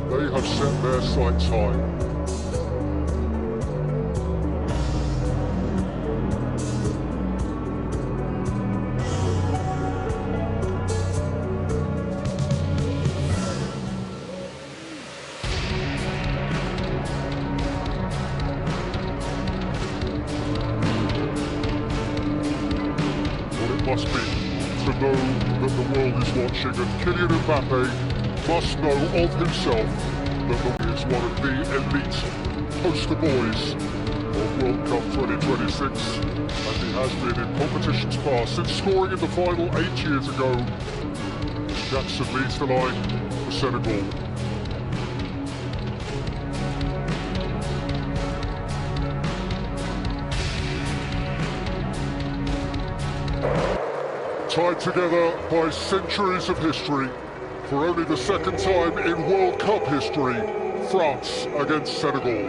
They have set their sights high. Must be to know that the world is watching, and Kylian Mbappe must know of himself that he is one of the elite poster boys of World Cup 2026, as he has been in competitions past. Since scoring in the final 8 years ago, Jackson leads the line for Senegal. Tied together by centuries of history, for only the second time in World Cup history, France against Senegal.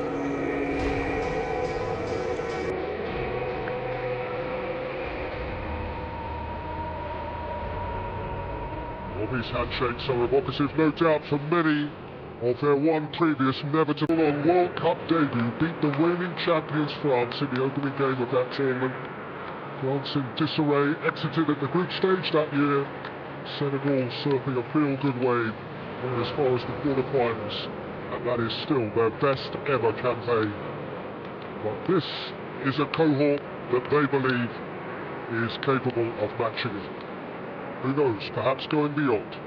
Well, these handshakes are evocative, no doubt, for many of their one previous inevitable on World Cup debut, beat the reigning champions France in the opening game of that tournament. France in disarray, exited at the group stage that year. Senegal surfing a feel-good wave as far as the quarterfinals, and that is still their best ever campaign. But this is a cohort that they believe is capable of matching it. Who knows, perhaps going beyond.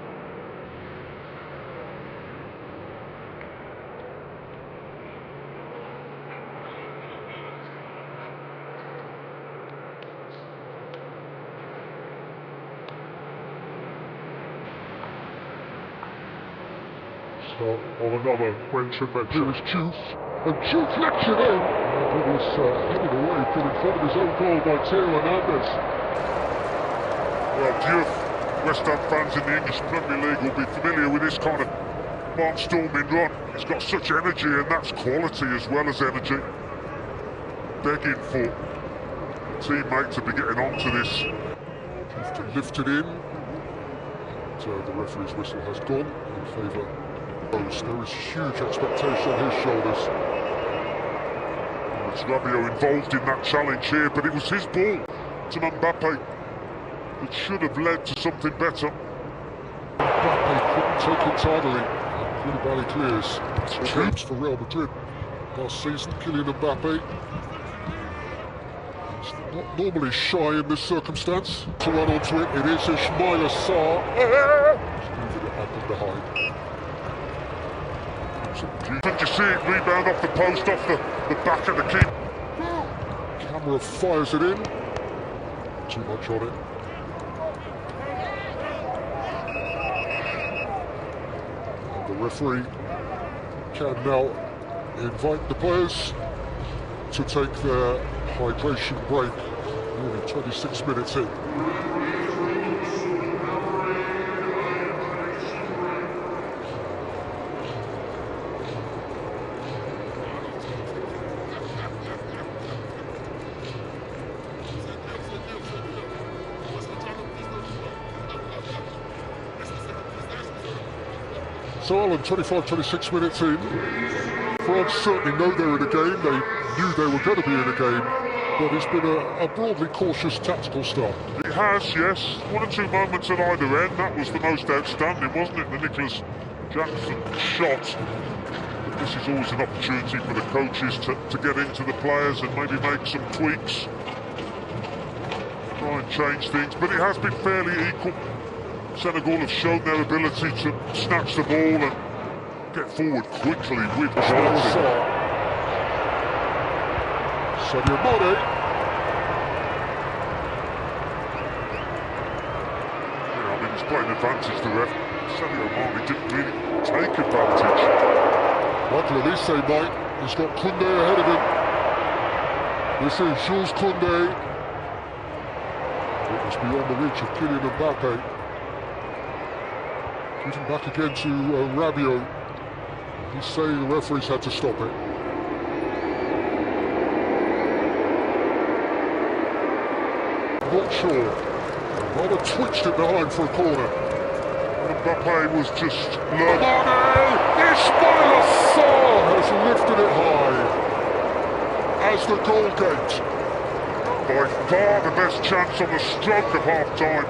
On another French adventure. Here is Juice, and Juice lets it in. And it was headed away from in front of his own goal by Theo Hernandez. Well, few West Ham fans in the English Premier League will be familiar with this kind of barnstorming run. He's got such energy, and that's quality as well as energy. Begging for teammate to be getting onto this. Lifted in, and the referee's whistle has gone in favour. There is huge expectation on his shoulders. It's Rabiot involved in that challenge here, but it was his ball to Mbappe that should have led to something better. Mbappe couldn't take it tidily, and Koulibaly clears. It's changed for Real Madrid last season. Kylian Mbappe, he's not normally shy in this circumstance. To run onto it, it is Ismaila Sarr. He's moving it up and behind. Did you see it rebound off the post, off the back of the keeper? Camera fires it in. Too much on it. And the referee can now invite the players to take their hydration break. Nearly 26 minutes in. So Alan, 25-26 minutes in, France certainly know they're in a game, they knew they were going to be in a game, but it's been a broadly cautious tactical start. It has, yes. One or two moments at either end, that was the most outstanding, wasn't it? The Nicholas Jackson shot. But this is always an opportunity for the coaches to get into the players and maybe make some tweaks. Try and change things, but it has been fairly equal. Senegal have shown their ability to snatch the ball and get forward quickly with quality. Sadio Mane. Yeah, I mean, he's playing advantage, the ref. Sadio Mane didn't really take advantage. Michael Olise might. He's got Koundé ahead of him. This is Jules Koundé. It was beyond the reach of Kylian Mbappe. Shooting back again to Rabiot. He's saying the referees had to stop it. Not sure. Rather twitched it behind for a corner. Mbappe was just learning. the goal gate. By far the best chance on the stroke of half-time.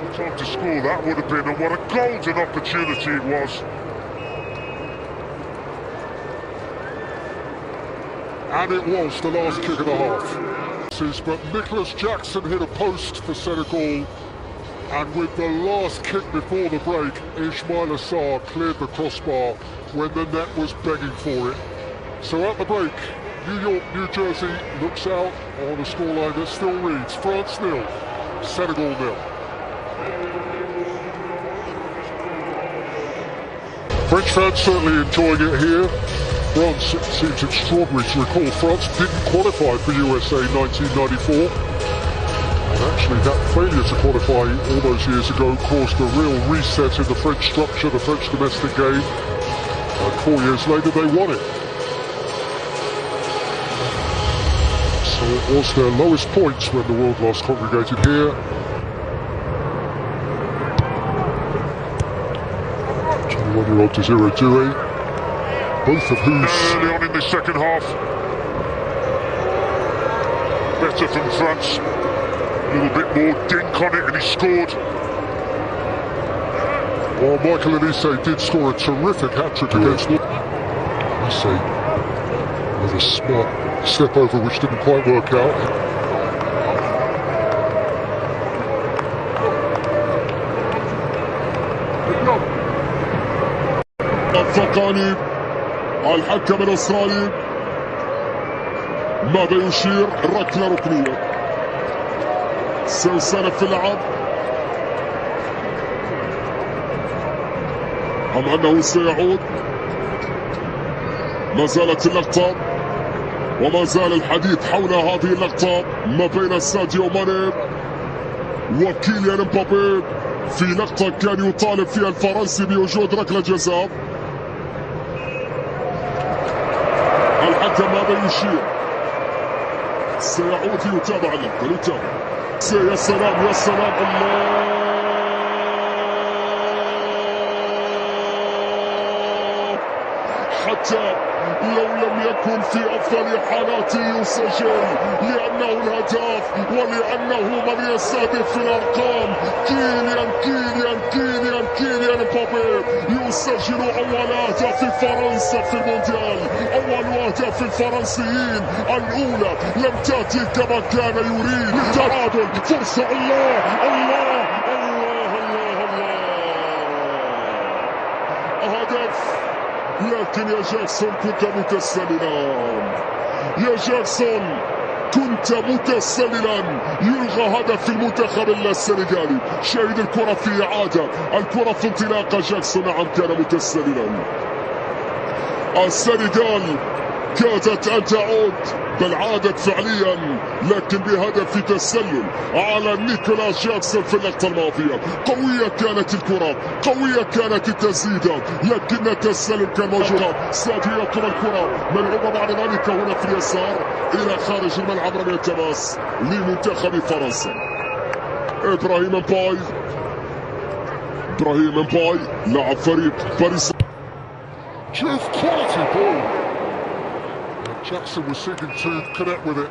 The time to score that would have been, and what a golden opportunity it was. And it was the last kick of the half. But Nicholas Jackson hit a post for Senegal, and with the last kick before the break, Ismail Assar cleared the crossbar when the net was begging for it. So at the break, New York, New Jersey looks out on a scoreline that still reads France 0, Senegal 0. French fans certainly enjoying it here. France seems extraordinary to recall. France didn't qualify for USA 1994. And actually that failure to qualify all those years ago caused a real reset in the French structure, the French domestic game. And 4 years later they won it. So it was their lowest points when the world last congregated here. 21-year-old Desiree Doué. Both of whose... Early on in the second half. Better from France. A little bit more dink on it and he scored. Well, Michael Anise did score a terrific hat-trick against them. Anise with a smart step over which didn't quite work out. الفقاني الحكم الأسترالي ماذا يشير؟ ركلة ركنية سيسانة في اللعب أم أنه سيعود؟ ما زالت اللقطة وما زال الحديث حول هذه اللقطة ما بين ساديو ماني وكيليان امبابي في لقطة كان يطالب فيها الفرنسي بوجود ركلة جزاء. الحكم ماذا يشير؟ سيعود ليتابع اللقطة. ليتابع. يا سلام يا سلام الله حتى لو لم يكن في أفضل حالاته يسجل لأنه الهداف ولأنه من يستهدف في الأرقام. كيليان امبابي يسجل أول أهداف فرنسا في المونديال. أول أهداف الفرنسيين الأولى لم تأتي كما كان يريد. تعادل فرصة. الله هدف. لكن يا جاكسون كنت متسللا. يا جاكسون كنت متسللا. يلغى هدف المنتخب السنغالي. شاهد الكرة في إعادة. الكرة في انطلاقة. جاكسون نعم كان متسللا. السنغال كادت أن تعود بل عادت فعليا لكن بهدف تسلل على نيكولاس جاكسون في اللقطة الماضية. قوية كانت الكرة، قوية كانت التسديدة لكن التسلل كان موجود. ساديو يطلب الكرة ملعوبة بعد ذلك هنا في اليسار إلى خارج الملعب رمية التماس لمنتخب فرنسا. إبراهيم امباي لاعب فريق باريس. Just quality ball. Jackson was seeking to connect with it.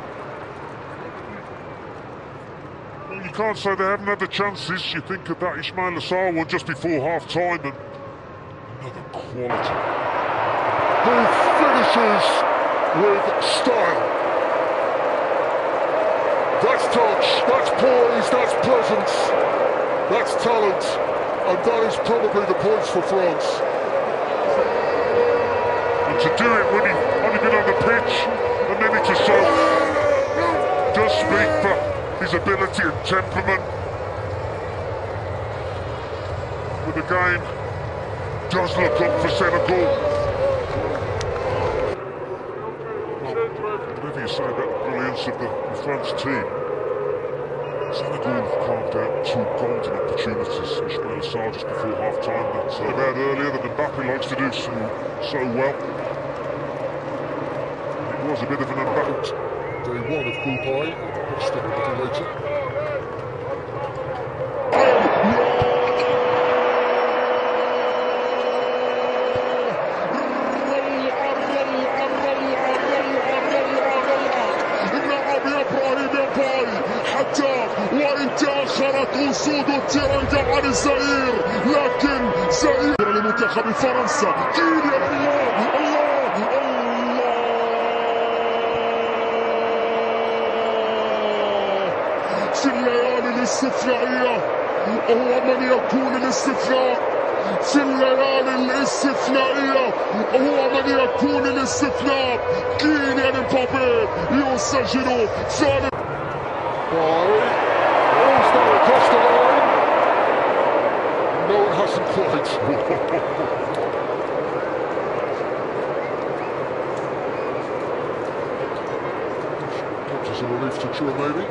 Well, you can't say they haven't had the chances. You think of that Ismail Assar one just before half-time and another quality. Who finishes with style. That's touch, that's poise, that's presence, that's talent, and that is probably the points for France. And to do it when he's only been on the pitch a minute or so does speak for his ability and temperament. But the game does look up for Senegal. Well, whatever you say about the brilliance of the France team, Senegal have carved out two golden opportunities. Ismail Assar just before half-time that about earlier that Mbappe likes to do so well. It was a bit of an unbattled Day one of Group I, watched them a little later. جاءت أسود التيرانجا عن الزئير، لكن زئير لمنتخب فرنسا. كيليان، الله الله الله، في الليالي الاستثنائية هو من يكون الاستثناء، في الليالي الاستثنائية هو من يكون الاستثناء. كيليان امبابي يسجل ثالث. Across the line. No, it hasn't quite. Just a relief to Chua, maybe.